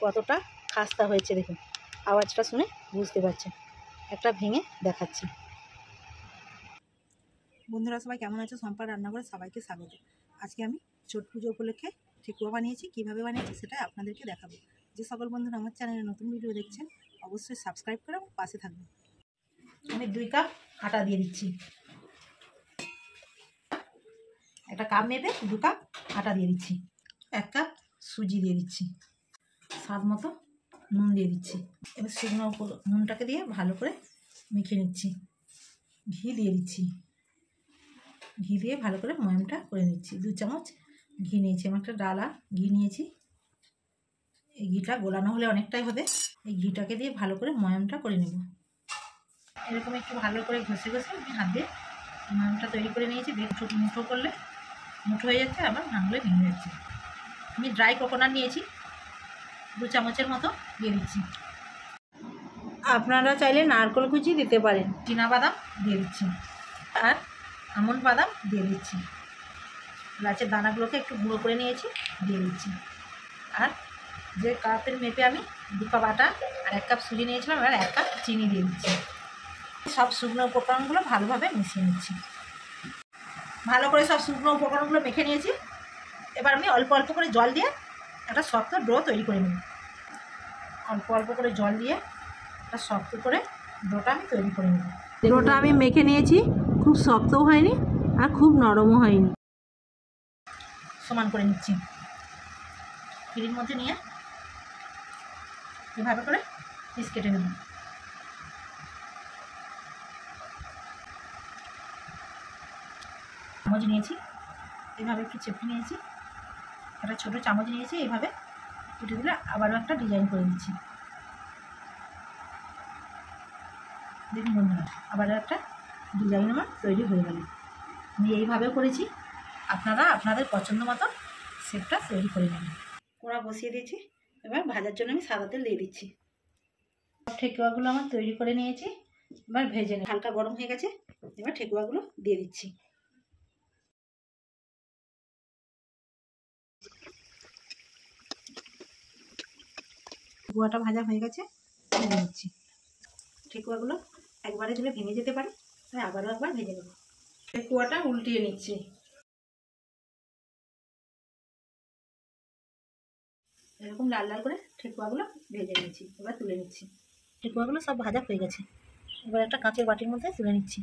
কতটা খাস্তা হয়েছে দেখুন, আওয়াজটা শুনে বুঝতে পারছেন। একটা ভেঙে দেখাচ্ছি। বন্ধুরা সবাই কেমন আছো? সম্পা রান্নাঘরে সবাইকে স্বাগত। আজকে আমি ছট পুজো উপলক্ষে ঠেকুয়া বানিয়েছি। কিভাবে বানিয়েছি সেটা আপনাদেরকে দেখাবো। যে সকল বন্ধুরা আমার চ্যানেলে নতুন ভিডিও দেখছেন অবশ্যই সাবস্ক্রাইব করে পাশে থাকবেন। আমি 2 কাপ আটা দিয়ে দিচ্ছি। একটা কাপ মেপে 2 কাপ আটা দিয়ে দিচ্ছি। 1 কাপ সুজি দিয়ে দিচ্ছি। স্বাদ মতো নুন দিয়ে দিচ্ছি। এবার শুকনো নুনটাকে দিয়ে ভালো করে মেখে নিচ্ছি। ঘি দিয়ে দিচ্ছি। ঘি দিয়ে ভালো করে ময়ামটা করে নিচ্ছি। 2 চামচ ঘি নিয়েছি। আমি একটা ডালা ঘি নিয়েছি। এই ঘিটা গোলানো হলে অনেকটাই হবে। এই ঘিটাকে দিয়ে ভালো করে ময়ামটা করে নেব। এরকম একটু ভালো করে ঘষে ঘষে আমি হাত দিয়ে ময়ামটা তৈরি করে নিয়েছি। ছোটো মুঠো করলে মুঠো হয়ে যাচ্ছে, আবার ভাঙলে ভেঙে যাচ্ছে। আমি ড্রাই কোকোনাট নিয়েছি, 2 চামচের মতো দিয়ে দিচ্ছি। আপনারা চাইলে নারকেল কুচি দিতে পারেন। চীনাবাদাম দিয়ে দিচ্ছি আর আমন্ড বাদাম দিয়ে দিচ্ছি। গাছের দানাগুলোকে একটু গুঁড়ো করে নিয়েছি, দিয়ে দিচ্ছি। আর যে কাপের মেপে আমি 2 কাপ আটা আর 1 কাপ সুজি নিয়েছিলাম, এবার 1 কাপ চিনি দিয়ে দিচ্ছি। সব শুকনো উপকরণগুলো ভালোভাবে মিশিয়ে নিচ্ছি। ভালো করে সব শুকনো উপকরণগুলো মেখে নিয়েছি। এবার আমি অল্প অল্প করে জল দিয়ে একটা শক্ত ডো তৈরি করে নেব। অল্প অল্প করে জল দিয়ে একটা শক্ত করে ডোটা আমি তৈরি করে নেব। ডোটা আমি মেখে নিয়েছি, খুব শক্তও হয়নি আর খুব নরমও হয়নি। সমান করে নিচ্ছি। পিঁড়ির মধ্যে নিয়ে এভাবে করে পিস কেটে নেব। চামচ নিয়েছি, এভাবে একটু চেপে নিয়েছি। একটা ছোটো চামচ নিয়েছি, এইভাবে কেটে দিলে আবারও একটা ডিজাইন করে দিচ্ছি। দেখুন বন্ধুরা, আবারও একটা ডিজাইন আমার তৈরি হয়ে গেল। আমি এইভাবেও করেছি, আপনারা আপনাদের পছন্দ মতো শেপটা তৈরি করে নেবেন। কড়া বসিয়ে দিয়েছি, এবার ভাজার জন্য আমি সাদা তেল দিয়ে দিচ্ছি। ঠেকুয়াগুলো আমার তৈরি করে নিয়েছি, এবার ভেজে নিই। হালকা গরম হয়ে গেছে, এবার ঠেকুয়াগুলো দিয়ে দিচ্ছি। ঠেকুয়াটা ভাজা হয়ে গেছে, ভেজে নিচ্ছি। ঠেকুয়াগুলো একবারে দিলে ভেঙে যেতে পারে, তাই আবারও একবার ভেজে নেব। ঠেকুয়াটা উল্টিয়ে নিচ্ছি। এরকম লাল লাল করে ঠেকুয়াগুলো ভেজে নিচ্ছি। এবার তুলে নিচ্ছি। ঠেকুয়াগুলো সব ভাজা হয়ে গেছে, এবার একটা কাঁচের বাটির মধ্যে তুলে নিচ্ছি।